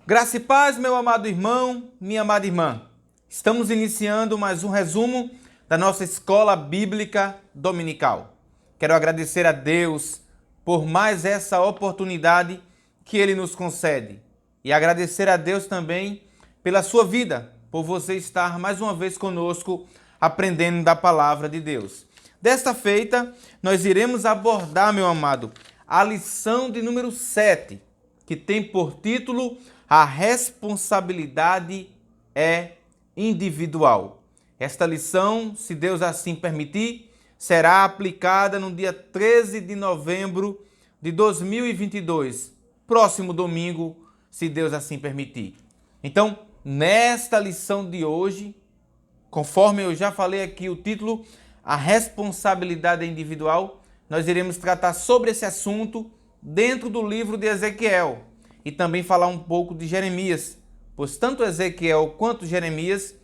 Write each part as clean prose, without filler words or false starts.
Graça e paz, meu amado irmão, minha amada irmã. Estamos iniciando mais um resumo da nossa escola bíblica dominical. Quero agradecer a Deus por mais essa oportunidade que Ele nos concede. E agradecer a Deus também pela sua vida, por você estar mais uma vez conosco aprendendo da palavra de Deus. Desta feita, nós iremos abordar, meu amado, a lição de número 7, que tem por título A Responsabilidade é Individual. Esta lição, se Deus assim permitir, será aplicada no dia 13 de novembro de 2022, próximo domingo, se Deus assim permitir. Então, nesta lição de hoje, conforme eu já falei aqui o título, A Responsabilidade é Individual, nós iremos tratar sobre esse assunto dentro do livro de Ezequiel e também falar um pouco de Jeremias, pois tanto Ezequiel quanto Jeremias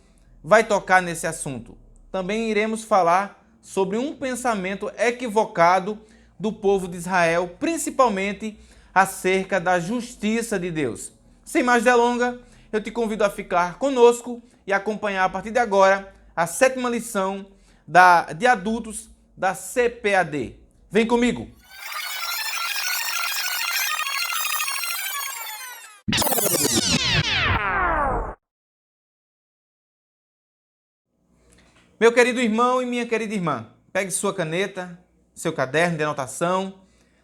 vai tocar nesse assunto. Também iremos falar sobre um pensamento equivocado do povo de Israel, principalmente acerca da justiça de Deus. Sem mais delongas, eu te convido a ficar conosco e acompanhar a partir de agora a 7ª lição de adultos da CPAD. Vem comigo! Meu querido irmão e minha querida irmã, pegue sua caneta, seu caderno de anotação,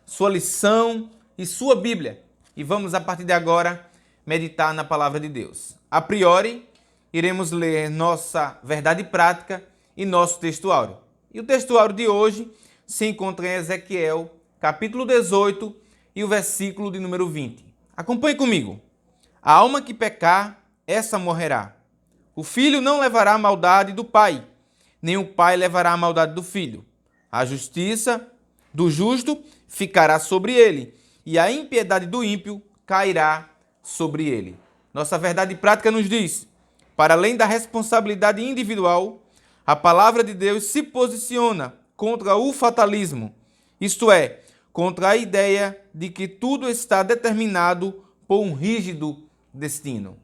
sua lição e sua Bíblia e vamos a partir de agora meditar na palavra de Deus. A priori, iremos ler nossa verdade prática e nosso textuário. E o textuário de hoje se encontra em Ezequiel, capítulo 18 e o versículo de número 20. Acompanhe comigo. A alma que pecar, essa morrerá. O filho não levará a maldade do pai, nem o pai levará a maldade do filho. A justiça do justo ficará sobre ele, e a impiedade do ímpio cairá sobre ele. Nossa verdade prática nos diz, para além da responsabilidade individual, a palavra de Deus se posiciona contra o fatalismo, isto é, contra a ideia de que tudo está determinado por um rígido destino.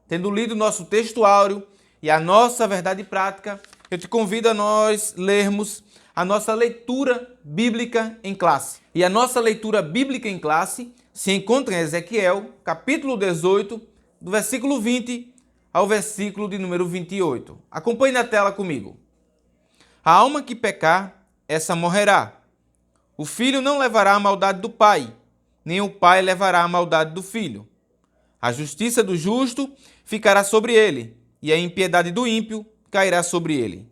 Tendo lido nosso textuário e a nossa verdade prática, eu te convido a nós lermos a nossa leitura bíblica em classe. E a nossa leitura bíblica em classe se encontra em Ezequiel, capítulo 18, do versículo 20 ao versículo de número 28. Acompanhe na tela comigo. A alma que pecar, essa morrerá. O filho não levará a maldade do pai, nem o pai levará a maldade do filho. A justiça do justo ficará sobre ele, e a impiedade do ímpio cairá sobre ele.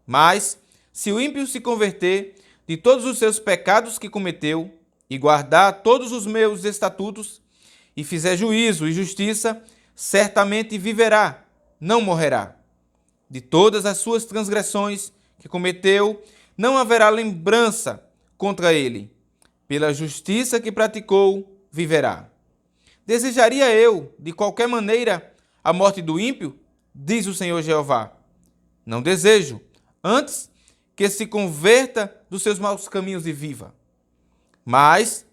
Mas, se o ímpio se converter de todos os seus pecados que cometeu, e guardar todos os meus estatutos, e fizer juízo e justiça, certamente viverá, não morrerá. De todas as suas transgressões que cometeu, não haverá lembrança contra ele. Pela justiça que praticou, viverá. Desejaria eu, de qualquer maneira, a morte do ímpio? Diz o Senhor Jeová. Não desejo, antes que se converta dos seus maus caminhos e viva. Mas,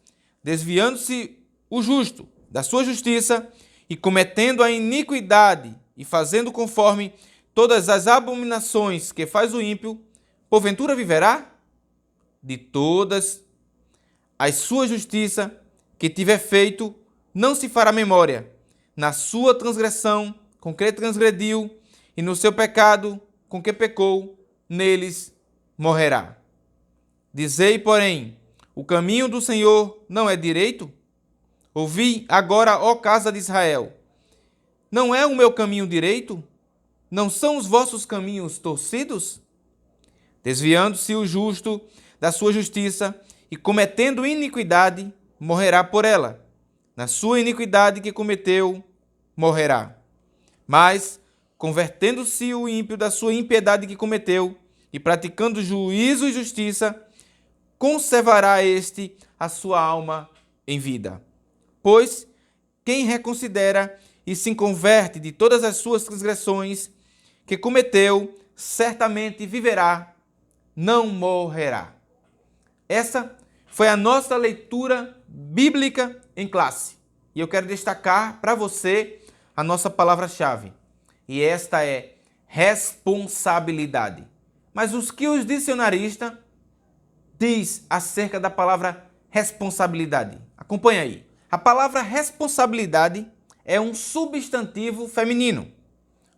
desviando-se o justo da sua justiça e cometendo a iniquidade e fazendo conforme todas as abominações que faz o ímpio, porventura viverá? De todas as sua justiça que tiver feito, não se fará memória. Na sua transgressão com que transgrediu e no seu pecado com que pecou, neles morrerá. Dizei, porém, o caminho do Senhor não é direito? Ouvi agora, ó casa de Israel. Não é o meu caminho direito? Não são os vossos caminhos torcidos? Desviando-se o justo da sua justiça e cometendo iniquidade, morrerá por ela. Na sua iniquidade que cometeu, morrerá. Mas, convertendo-se o ímpio da sua impiedade que cometeu e praticando juízo e justiça, conservará este a sua alma em vida. Pois, quem reconsidera e se converte de todas as suas transgressões que cometeu, certamente viverá, não morrerá. Essa foi a nossa leitura bíblica em classe. E E eu quero destacar para você a nossa palavra-chave. E esta é responsabilidade. Mas o que os dicionaristas diz acerca da palavra responsabilidade? Acompanha aí. A palavra responsabilidade é um substantivo feminino,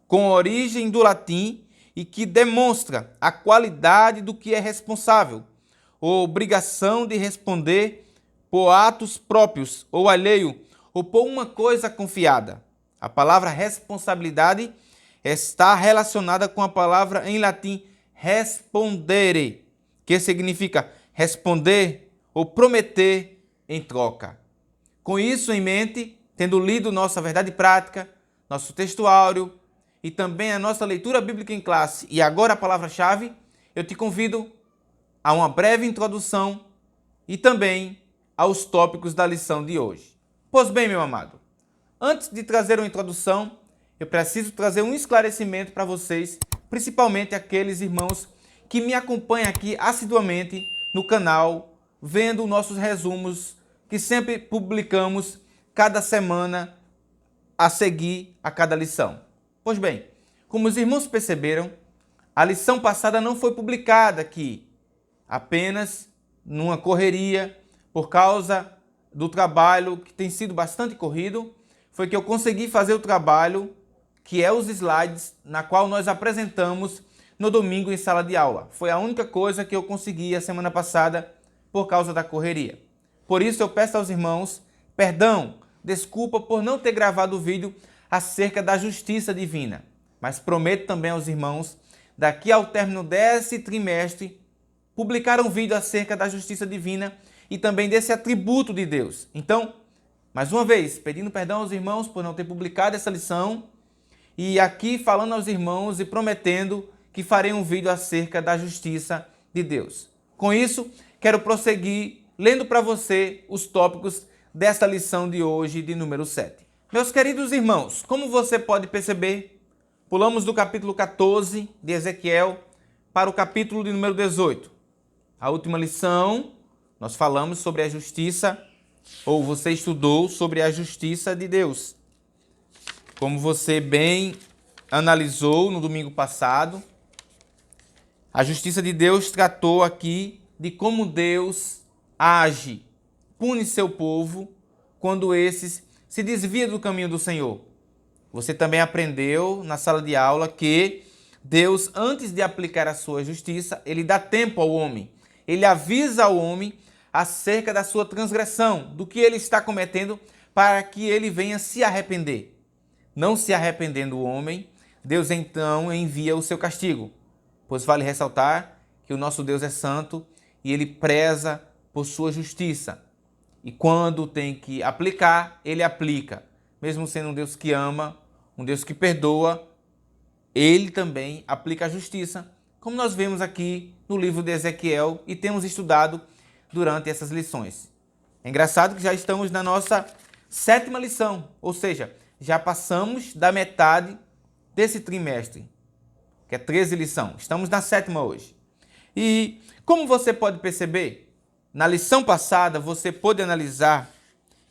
com origem do latim e que demonstra a qualidade do que é responsável, ou obrigação de responder por atos próprios ou alheio, ou por uma coisa confiada. A palavra responsabilidade está relacionada com a palavra em latim respondere, que significa responder ou prometer em troca. Com isso em mente, tendo lido nossa verdade prática, nosso textuário e também a nossa leitura bíblica em classe e agora a palavra-chave, eu te convido a uma breve introdução e também aos tópicos da lição de hoje. Pois bem, meu amado, antes de trazer uma introdução, eu preciso trazer um esclarecimento para vocês, principalmente aqueles irmãos que me acompanham aqui assiduamente no canal, vendo nossos resumos que sempre publicamos cada semana a seguir a cada lição. Pois bem, como os irmãos perceberam, a lição passada não foi publicada aqui, apenas numa correria, por causa do trabalho que tem sido bastante corrido, foi que eu consegui fazer o trabalho que é os slides na qual nós apresentamos no domingo em sala de aula. Foi a única coisa que eu consegui a semana passada por causa da correria. Por isso eu peço aos irmãos perdão, desculpa por não ter gravado o vídeo acerca da justiça divina. Mas prometo também aos irmãos, daqui ao término desse trimestre, publicar um vídeo acerca da justiça divina e também desse atributo de Deus. Então, mais uma vez, pedindo perdão aos irmãos por não ter publicado essa lição e aqui falando aos irmãos e prometendo que farei um vídeo acerca da justiça de Deus. Com isso, quero prosseguir lendo para você os tópicos desta lição de hoje, de número 7. Meus queridos irmãos, como você pode perceber, pulamos do capítulo 14 de Ezequiel para o capítulo de número 18. A última lição, nós falamos sobre a justiça, ou você estudou sobre a justiça de Deus. Como você bem analisou no domingo passado, a justiça de Deus tratou aqui de como Deus age, pune seu povo quando esses se desviam do caminho do Senhor. Você também aprendeu na sala de aula que Deus, antes de aplicar a sua justiça, ele dá tempo ao homem. Ele avisa ao homem acerca da sua transgressão, do que ele está cometendo, para que ele venha se arrepender. Não se arrependendo o homem, Deus então envia o seu castigo. Pois vale ressaltar que o nosso Deus é santo e ele preza por sua justiça. E quando tem que aplicar, ele aplica. Mesmo sendo um Deus que ama, um Deus que perdoa, ele também aplica a justiça, como nós vemos aqui no livro de Ezequiel e temos estudado durante essas lições. É engraçado que já estamos na nossa 7ª lição, ou seja, já passamos da metade desse trimestre, que é 13 lições. Estamos na 7ª hoje. E como você pode perceber, na lição passada você pôde analisar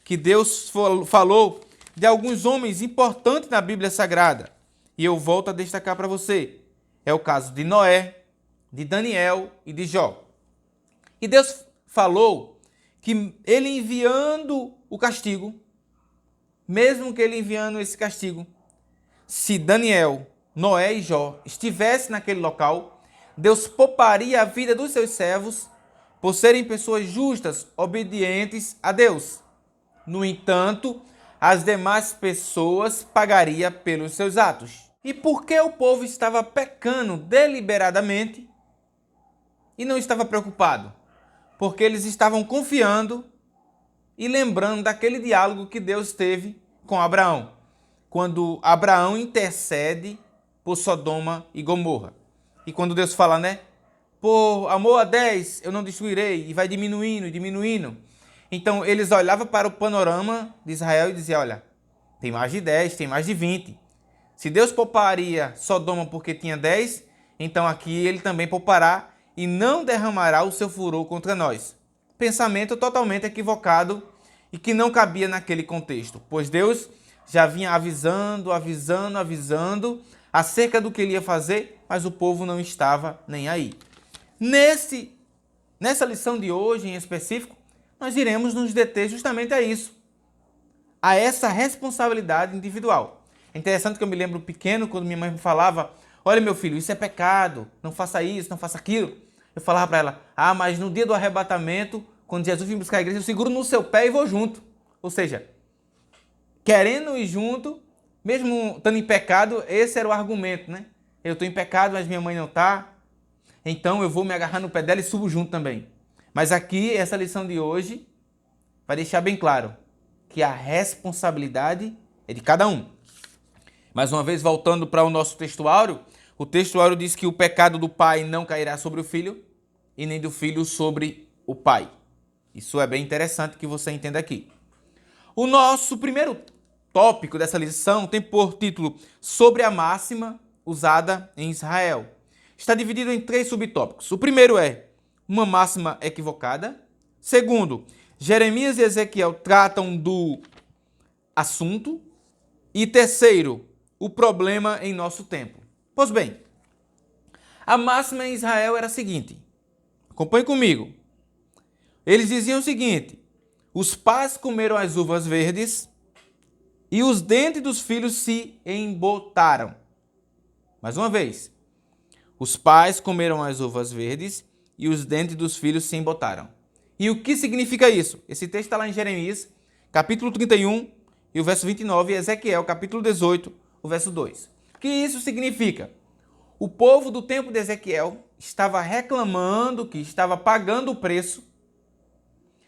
que Deus falou de alguns homens importantes na Bíblia Sagrada. E eu volto a destacar para você. É o caso de Noé, de Daniel e de Jó. E Deus falou que ele enviando o castigo, mesmo que ele enviando esse castigo, se Daniel, Noé e Jó estivessem naquele local, Deus pouparia a vida dos seus servos por serem pessoas justas, obedientes a Deus. No entanto, as demais pessoas pagariam pelos seus atos. E por que o povo estava pecando deliberadamente e não estava preocupado? Porque eles estavam confiando e lembrando daquele diálogo que Deus teve com Abraão, quando Abraão intercede por Sodoma e Gomorra. E quando Deus fala, né? Por amor a 10 eu não destruirei, e vai diminuindo e diminuindo. Então eles olhavam para o panorama de Israel e diziam, olha, tem mais de 10, tem mais de 20. Se Deus pouparia Sodoma porque tinha 10, então aqui ele também poupará e não derramará o seu furor contra nós. Pensamento totalmente equivocado e que não cabia naquele contexto, pois Deus já vinha avisando acerca do que ele ia fazer, mas o povo não estava nem aí. Nessa lição de hoje, em específico, nós iremos nos deter justamente a isso, a essa responsabilidade individual. É interessante que eu me lembro pequeno, quando minha mãe me falava, olha meu filho, isso é pecado, não faça isso, não faça aquilo. Eu falava para ela, mas no dia do arrebatamento, quando Jesus vir buscar a igreja, eu seguro no seu pé e vou junto. Ou seja, querendo ir junto, mesmo estando em pecado, esse era o argumento, né? Eu estou em pecado, mas minha mãe não está, então eu vou me agarrar no pé dela e subo junto também. Mas aqui, essa lição de hoje vai deixar bem claro que a responsabilidade é de cada um. Mais uma vez, voltando para o nosso textuário, o textuário diz que o pecado do pai não cairá sobre o filho e nem do filho sobre o pai. Isso é bem interessante que você entenda aqui. O nosso primeiro tópico dessa lição tem por título sobre a máxima usada em Israel. Está dividido em 3 subtópicos. O primeiro é uma máxima equivocada. Segundo, Jeremias e Ezequiel tratam do assunto. E terceiro, o problema em nosso tempo. Pois bem, a máxima em Israel era a seguinte, acompanhe comigo. Eles diziam o seguinte, os pais comeram as uvas verdes e os dentes dos filhos se embotaram. Mais uma vez, os pais comeram as uvas verdes e os dentes dos filhos se embotaram. E o que significa isso? Esse texto está lá em Jeremias, capítulo 31, e o verso 29, e Ezequiel, capítulo 18, o verso 2. O que isso significa? O povo do tempo de Ezequiel estava reclamando que estava pagando o preço,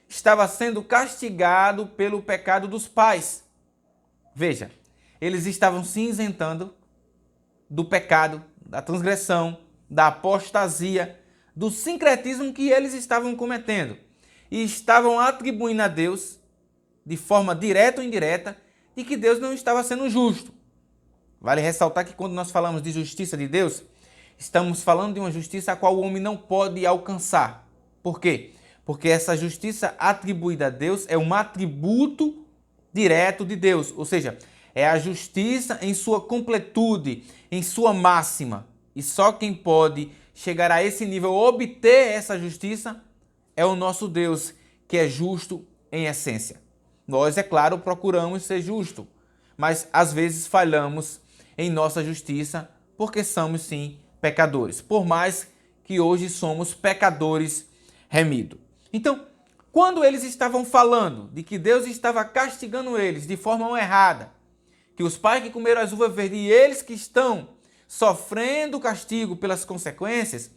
estava sendo castigado pelo pecado dos pais. Veja, eles estavam se isentando do pecado, da transgressão, da apostasia, do sincretismo que eles estavam cometendo. E estavam atribuindo a Deus, de forma direta ou indireta, de que Deus não estava sendo justo. Vale ressaltar que quando nós falamos de justiça de Deus, estamos falando de uma justiça a qual o homem não pode alcançar. Por quê? Porque essa justiça atribuída a Deus é um atributo direto de Deus, ou seja, é a justiça em sua completude, em sua máxima. E só quem pode chegar a esse nível, obter essa justiça, é o nosso Deus, que é justo em essência. Nós, é claro, procuramos ser justos, mas às vezes falhamos em nossa justiça porque somos, sim, pecadores, por mais que hoje somos pecadores remidos. Então, quando eles estavam falando de que Deus estava castigando eles de forma errada, que os pais que comeram as uvas verdes e eles que estão sofrendo castigo pelas consequências,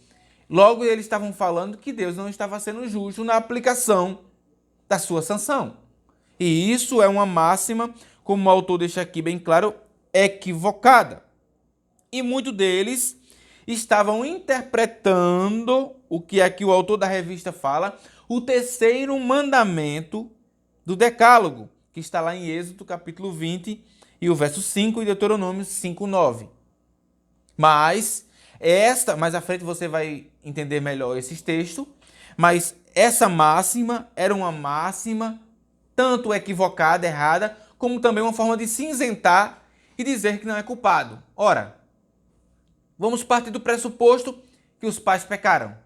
logo eles estavam falando que Deus não estava sendo justo na aplicação da sua sanção. E isso é uma máxima, como o autor deixa aqui bem claro, equivocada. E muitos deles estavam interpretando o que aqui o autor da revista fala, o terceiro mandamento do Decálogo, que está lá em Êxodo capítulo 20 e o verso 5 e Deuteronômio 5:9. Mas mais à frente você vai entender melhor esses textos, mas essa máxima era uma máxima tanto equivocada, errada, como também uma forma de se isentar e dizer que não é culpado. Ora, vamos partir do pressuposto que os pais pecaram.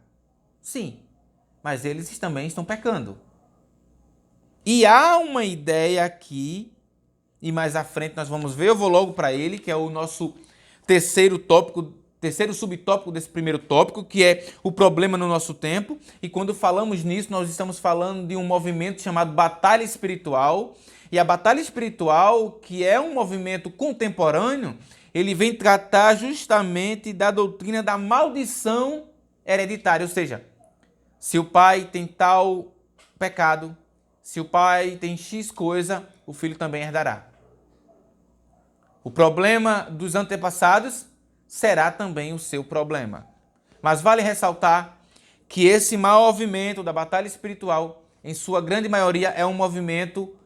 Sim, mas eles também estão pecando. E há uma ideia aqui, e mais à frente nós vamos ver, eu vou logo para ele, que é o nosso terceiro subtópico desse primeiro tópico, que é o problema no nosso tempo. E quando falamos nisso, nós estamos falando de um movimento chamado batalha espiritual. E a batalha espiritual, que é um movimento contemporâneo, ele vem tratar justamente da doutrina da maldição hereditária. Ou seja, se o pai tem tal pecado, se o pai tem X coisa, o filho também herdará. O problema dos antepassados será também o seu problema. Mas vale ressaltar que esse movimento da batalha espiritual, em sua grande maioria, é um movimento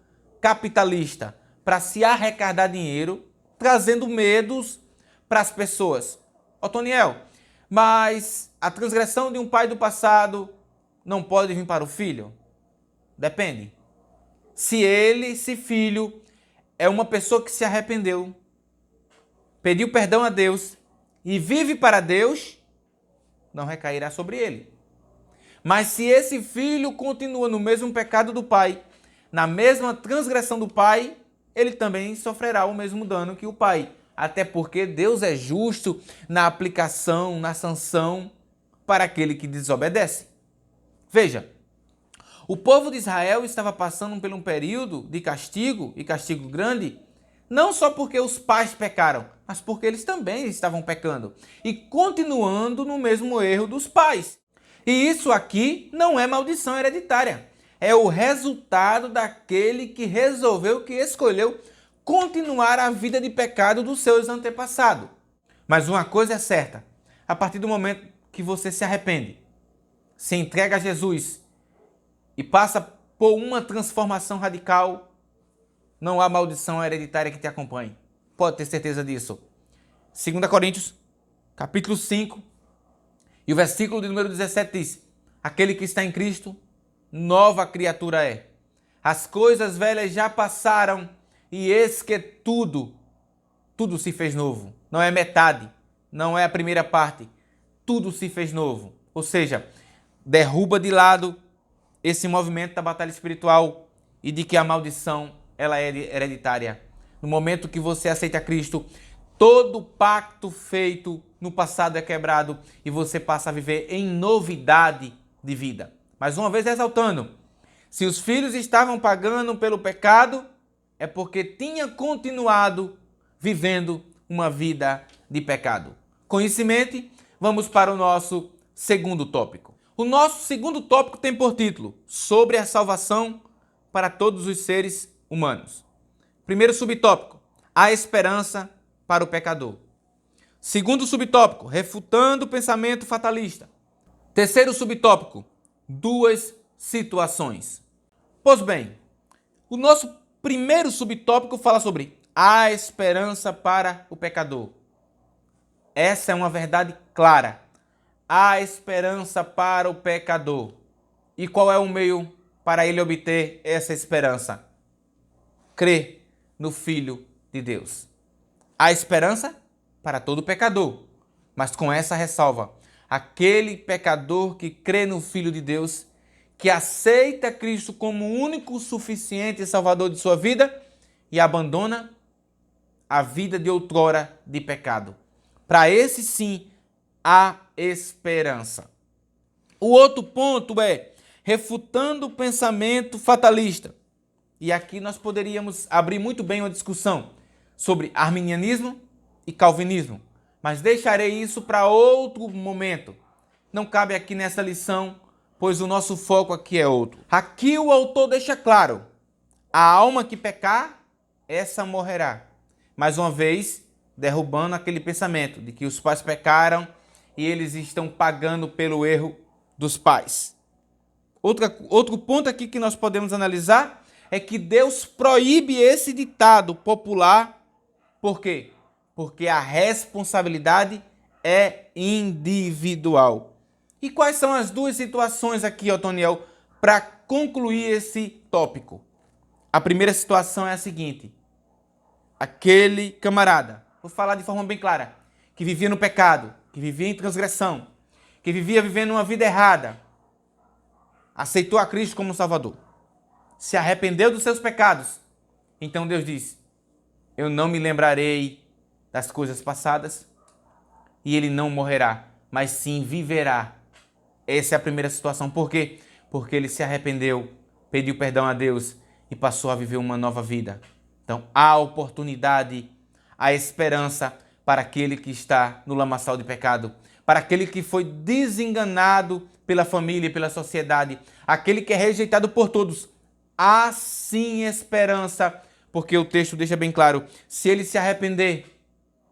capitalista, para se arrecadar dinheiro, trazendo medos para as pessoas. Otoniel, mas a transgressão de um pai do passado não pode vir para o filho? Depende. se esse filho, é uma pessoa que se arrependeu, pediu perdão a Deus e vive para Deus, não recairá sobre ele. Mas se esse filho continua no mesmo pecado do pai, na mesma transgressão do pai, ele também sofrerá o mesmo dano que o pai. Até porque Deus é justo na aplicação, na sanção para aquele que desobedece. Veja, o povo de Israel estava passando por um período de castigo, e castigo grande, não só porque os pais pecaram, mas porque eles também estavam pecando e continuando no mesmo erro dos pais. E isso aqui não é maldição hereditária. É o resultado daquele que resolveu, que escolheu continuar a vida de pecado dos seus antepassados. Mas uma coisa é certa, a partir do momento que você se arrepende, se entrega a Jesus e passa por uma transformação radical, não há maldição hereditária que te acompanhe. Pode ter certeza disso. 2 Coríntios, capítulo 5, e o versículo de número 17 diz: aquele que está em Cristo, nova criatura é. As coisas velhas já passaram e eis que tudo se fez novo. Não é metade, não é a primeira parte. Tudo se fez novo. Ou seja, derruba de lado esse movimento da batalha espiritual e de que a maldição ela é hereditária. No momento que você aceita Cristo, todo pacto feito no passado é quebrado e você passa a viver em novidade de vida. Mais uma vez ressaltando, se os filhos estavam pagando pelo pecado, é porque tinha continuado vivendo uma vida de pecado. Com isso em mente, vamos para o nosso segundo tópico. O nosso segundo tópico tem por título sobre a salvação para todos os seres humanos. Primeiro subtópico, a esperança para o pecador. Segundo subtópico, refutando o pensamento fatalista. Terceiro subtópico, duas situações. Pois bem, o nosso primeiro subtópico fala sobre a esperança para o pecador. Essa é uma verdade clara. A esperança para o pecador. E qual é o meio para ele obter essa esperança? Crer no Filho de Deus. A esperança para todo pecador, mas com essa ressalva: aquele pecador que crê no Filho de Deus, que aceita Cristo como o único suficiente Salvador de sua vida e abandona a vida de outrora de pecado. Para esse sim, há esperança. O outro ponto é refutando o pensamento fatalista. E aqui nós poderíamos abrir muito bem uma discussão sobre arminianismo e calvinismo, mas deixarei isso para outro momento. Não cabe aqui nessa lição, pois o nosso foco aqui é outro. Aqui o autor deixa claro: a alma que pecar, essa morrerá. Mais uma vez, derrubando aquele pensamento de que os pais pecaram e eles estão pagando pelo erro dos pais. Outro ponto aqui que nós podemos analisar é que Deus proíbe esse ditado popular. Por quê? Porque a responsabilidade é individual. E quais são as duas situações aqui, Otoniel, para concluir esse tópico? A primeira situação é a seguinte: aquele camarada, vou falar de forma bem clara, que vivia no pecado, que vivia em transgressão, que vivia vivendo uma vida errada, aceitou a Cristo como Salvador, se arrependeu dos seus pecados. Então Deus diz: eu não me lembrarei das coisas passadas, e ele não morrerá, mas sim viverá. Essa é a primeira situação. Por quê? Porque ele se arrependeu, pediu perdão a Deus e passou a viver uma nova vida. Então há oportunidade, há esperança para aquele que está no lamaçal de pecado, para aquele que foi desenganado pela família e pela sociedade, aquele que é rejeitado por todos. Há sim esperança, porque o texto deixa bem claro: se ele se arrepender,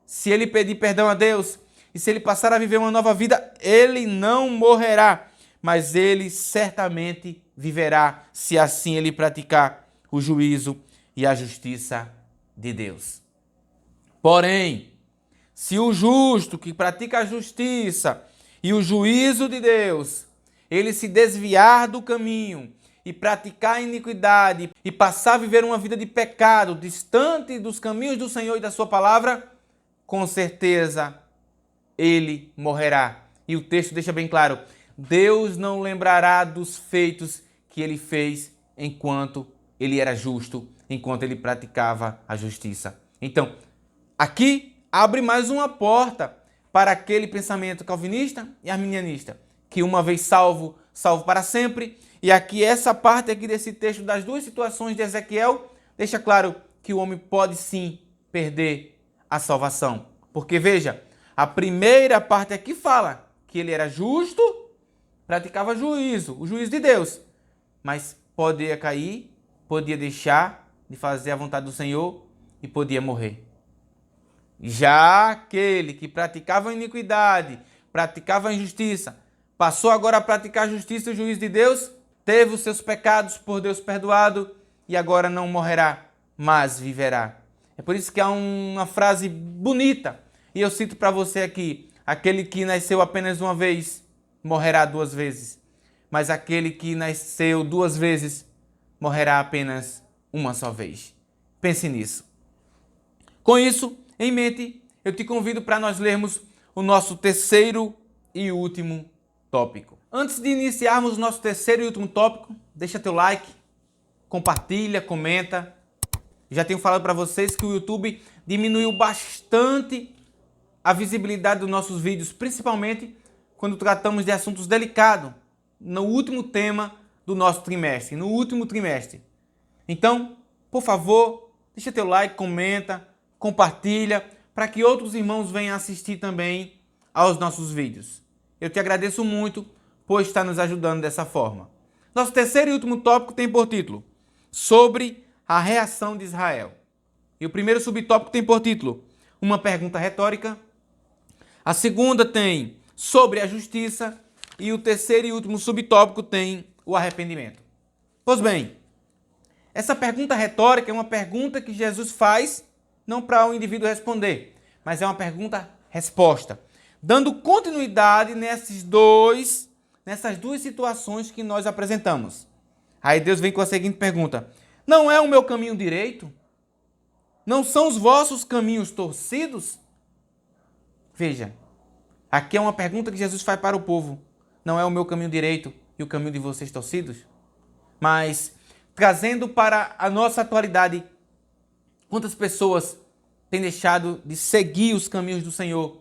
se ele pedir perdão a Deus e se ele passar a viver uma nova vida, ele não morrerá, mas ele certamente viverá, se assim ele praticar o juízo e a justiça de Deus. Porém, se o justo que pratica a justiça e o juízo de Deus, ele se desviar do caminho e praticar a iniquidade e passar a viver uma vida de pecado, distante dos caminhos do Senhor e da sua palavra, com certeza ele morrerá. E o texto deixa bem claro: Deus não lembrará dos feitos que ele fez enquanto ele era justo, enquanto ele praticava a justiça. Então, aqui abre mais uma porta para aquele pensamento calvinista e arminianista, que uma vez salvo, salvo para sempre. E aqui essa parte aqui desse texto das duas situações de Ezequiel deixa claro que o homem pode sim perder a salvação. Porque veja, a primeira parte aqui fala que ele era justo, praticava juízo, o juízo de Deus, mas podia cair, podia deixar de fazer a vontade do Senhor e podia morrer. Já aquele que praticava a iniquidade, praticava a injustiça, passou agora a praticar a justiça e o juízo de Deus, teve os seus pecados por Deus perdoado e agora não morrerá, mas viverá. É por isso que há uma frase bonita, e eu cito para você aqui: aquele que nasceu apenas uma vez, morrerá duas vezes, mas aquele que nasceu duas vezes, morrerá apenas uma só vez. Pense nisso. Com isso em mente, eu te convido para nós lermos o nosso terceiro e último tópico. Antes de iniciarmos o nosso terceiro e último tópico, deixa teu like, compartilha, comenta. Já tenho falado para vocês que o YouTube diminuiu bastante a visibilidade dos nossos vídeos, principalmente quando tratamos de assuntos delicados, no último tema do nosso trimestre, no último trimestre. Então, por favor, deixa teu like, comenta, compartilha, para que outros irmãos venham assistir também aos nossos vídeos. Eu te agradeço muito por estar nos ajudando dessa forma. Nosso terceiro e último tópico tem por título sobre a reação de Israel. E o primeiro subtópico tem por título uma pergunta retórica. A segunda tem sobre a justiça. E o terceiro e último subtópico tem o arrependimento. Pois bem, essa pergunta retórica é uma pergunta que Jesus faz não para o indivíduo responder, mas é uma pergunta-resposta, dando continuidade nessas duas situações que nós apresentamos. Aí Deus vem com a seguinte pergunta: não é o meu caminho direito? Não são os vossos caminhos torcidos? Veja, aqui é uma pergunta que Jesus faz para o povo. Não é o meu caminho direito e o caminho de vocês torcidos? Mas, trazendo para a nossa atualidade, quantas pessoas têm deixado de seguir os caminhos do Senhor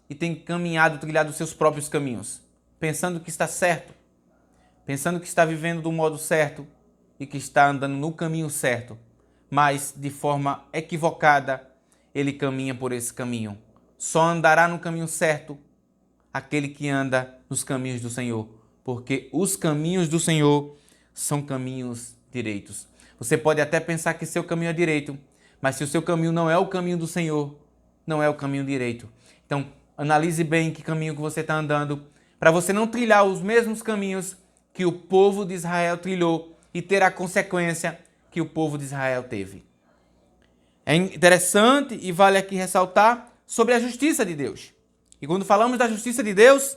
e têm caminhado, trilhado os seus próprios caminhos, pensando que está certo, pensando que está vivendo do modo certo e que está andando no caminho certo, mas de forma equivocada ele caminha por esse caminho. Só andará no caminho certo aquele que anda nos caminhos do Senhor, porque os caminhos do Senhor são caminhos direitos. Você pode até pensar que seu caminho é direito, mas se o seu caminho não é o caminho do Senhor, não é o caminho direito. Então, analise bem que caminho que você está andando, para você não trilhar os mesmos caminhos que o povo de Israel trilhou e ter a consequência que o povo de Israel teve. É interessante e vale aqui ressaltar sobre a justiça de Deus. E quando falamos da justiça de Deus,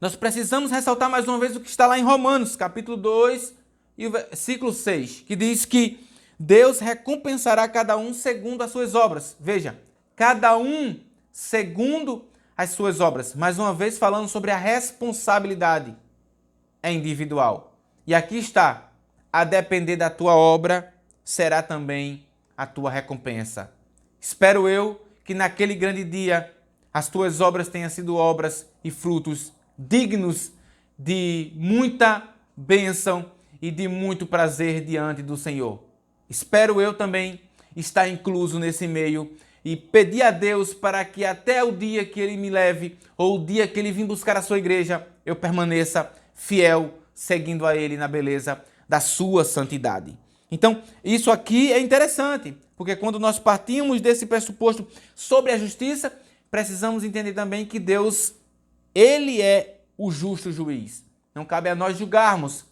nós precisamos ressaltar mais uma vez o que está lá em Romanos, capítulo 2 e o versículo 6, que diz que Deus recompensará cada um segundo as suas obras. Veja, cada um segundo as suas obras. Mais uma vez falando sobre a responsabilidade. É individual. E aqui está, a depender da tua obra, será também a tua recompensa. Espero eu que naquele grande dia as tuas obras tenham sido obras e frutos dignos de muita bênção e de muito prazer diante do Senhor. Espero eu também estar incluso nesse meio e pedir a Deus para que até o dia que Ele me leve ou o dia que Ele vir buscar a sua igreja, eu permaneça fiel, seguindo a Ele na beleza da sua santidade. Então, isso aqui é interessante, porque quando nós partimos desse pressuposto sobre a justiça, precisamos entender também que Deus, Ele é o justo juiz. Não cabe a nós julgarmos,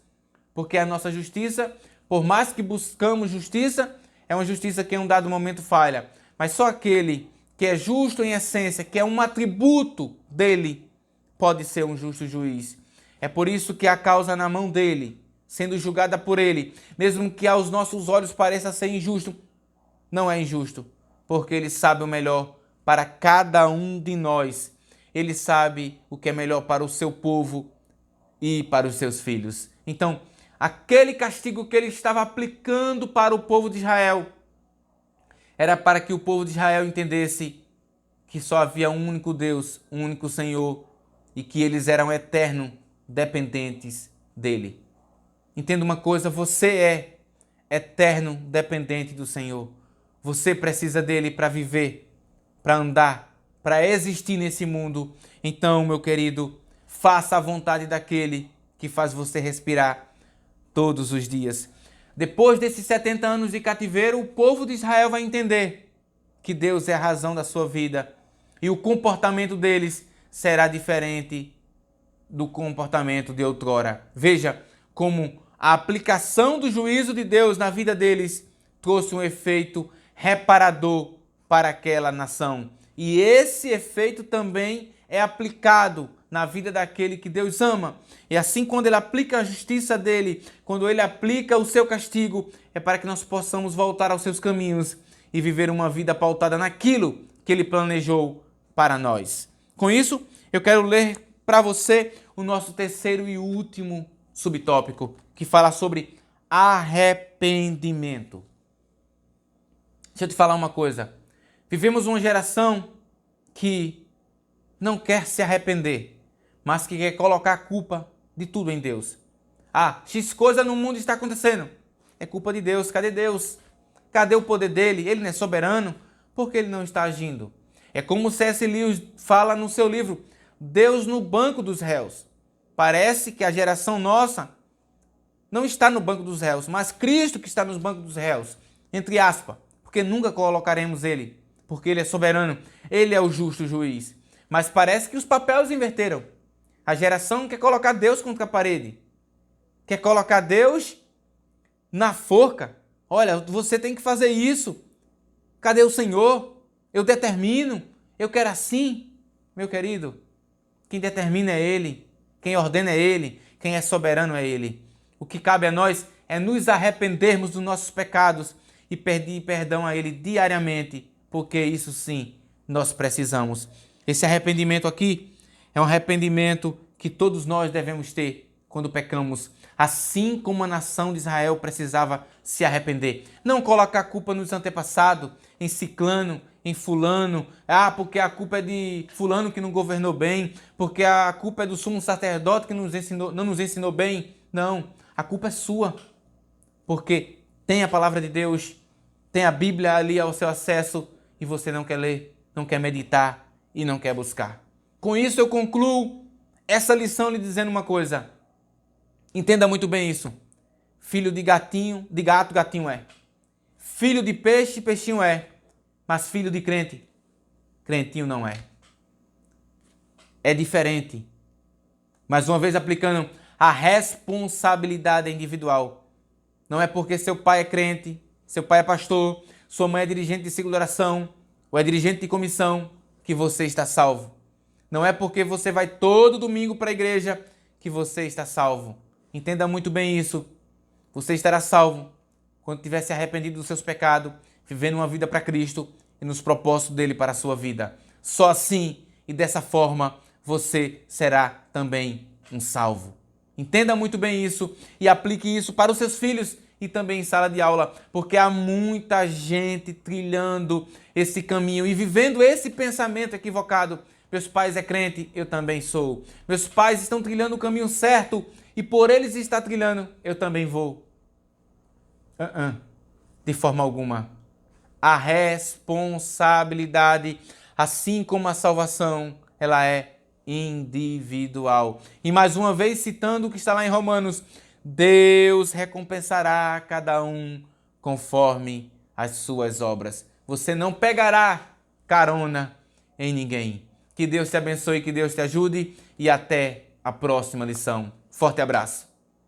porque a nossa justiça, por mais que buscamos justiça, é uma justiça que em um dado momento falha. Mas só aquele que é justo em essência, que é um atributo dele, pode ser um justo juiz. É por isso que a causa na mão dele sendo julgada por Ele, mesmo que aos nossos olhos pareça ser injusto, não é injusto, porque Ele sabe o melhor para cada um de nós. Ele sabe o que é melhor para o seu povo e para os seus filhos. Então, aquele castigo que Ele estava aplicando para o povo de Israel era para que o povo de Israel entendesse que só havia um único Deus, um único Senhor, e que eles eram eternos dependentes dele. Entenda uma coisa, você é eterno dependente do Senhor. Você precisa dele para viver, para andar, para existir nesse mundo. Então, meu querido, faça a vontade daquele que faz você respirar todos os dias. Depois desses 70 anos de cativeiro, o povo de Israel vai entender que Deus é a razão da sua vida e o comportamento deles será diferente do comportamento de outrora. Veja como a aplicação do juízo de Deus na vida deles trouxe um efeito reparador para aquela nação. E esse efeito também é aplicado na vida daquele que Deus ama. E assim, quando Ele aplica a justiça dele, quando Ele aplica o seu castigo, é para que nós possamos voltar aos seus caminhos e viver uma vida pautada naquilo que Ele planejou para nós. Com isso, eu quero ler para você o nosso terceiro e último subtópico, que fala sobre arrependimento. Deixa eu te falar uma coisa. Vivemos uma geração que não quer se arrepender, mas que quer colocar a culpa de tudo em Deus. X coisa no mundo está acontecendo. É culpa de Deus. Cadê Deus? Cadê o poder dele? Ele não é soberano? Por que ele não está agindo? É como C.S. Lewis fala no seu livro, Deus no banco dos réus. Parece que a geração nossa não está no banco dos réus, mas Cristo que está nos bancos dos réus, entre aspas, porque nunca colocaremos ele, porque ele é soberano, ele é o justo juiz. Mas parece que os papéis inverteram. A geração quer colocar Deus contra a parede, quer colocar Deus na forca. Olha, você tem que fazer isso. Cadê o Senhor? Eu determino, eu quero assim. Meu querido, quem determina é Ele, quem ordena é Ele, quem é soberano é Ele. O que cabe a nós é nos arrependermos dos nossos pecados e pedir perdão a Ele diariamente, porque isso sim, nós precisamos. Esse arrependimento aqui é um arrependimento que todos nós devemos ter quando pecamos, assim como a nação de Israel precisava se arrepender. Não colocar a culpa nos antepassados, em ciclano, em fulano, porque a culpa é de fulano que não governou bem, porque a culpa é do sumo sacerdote que não nos ensinou bem. Não, a culpa é sua, porque tem a palavra de Deus, tem a Bíblia ali ao seu acesso e você não quer ler, não quer meditar e não quer buscar. Com isso eu concluo essa lição lhe dizendo uma coisa. Entenda muito bem isso. Filho de gatinho, de gato, gatinho é. Filho de peixe, peixinho é. Mas filho de crente, crentinho não é. É diferente. Mais uma vez aplicando a responsabilidade individual. Não é porque seu pai é crente, seu pai é pastor, sua mãe é dirigente de ciclo de oração, ou é dirigente de comissão, que você está salvo. Não é porque você vai todo domingo para a igreja que você está salvo. Entenda muito bem isso. Você estará salvo quando tiver se arrependido dos seus pecados, vivendo uma vida para Cristo e nos propósitos dele para a sua vida. Só assim e dessa forma você será também um salvo. Entenda muito bem isso e aplique isso para os seus filhos e também em sala de aula, porque há muita gente trilhando esse caminho e vivendo esse pensamento equivocado. Meus pais é crente, eu também sou. Meus pais estão trilhando o caminho certo e por eles estar trilhando, eu também vou. De forma alguma. A responsabilidade, assim como a salvação, ela é individual. E mais uma vez, citando o que está lá em Romanos, Deus recompensará cada um conforme as suas obras. Você não pegará carona em ninguém. Que Deus te abençoe, que Deus te ajude e até a próxima lição. Forte abraço.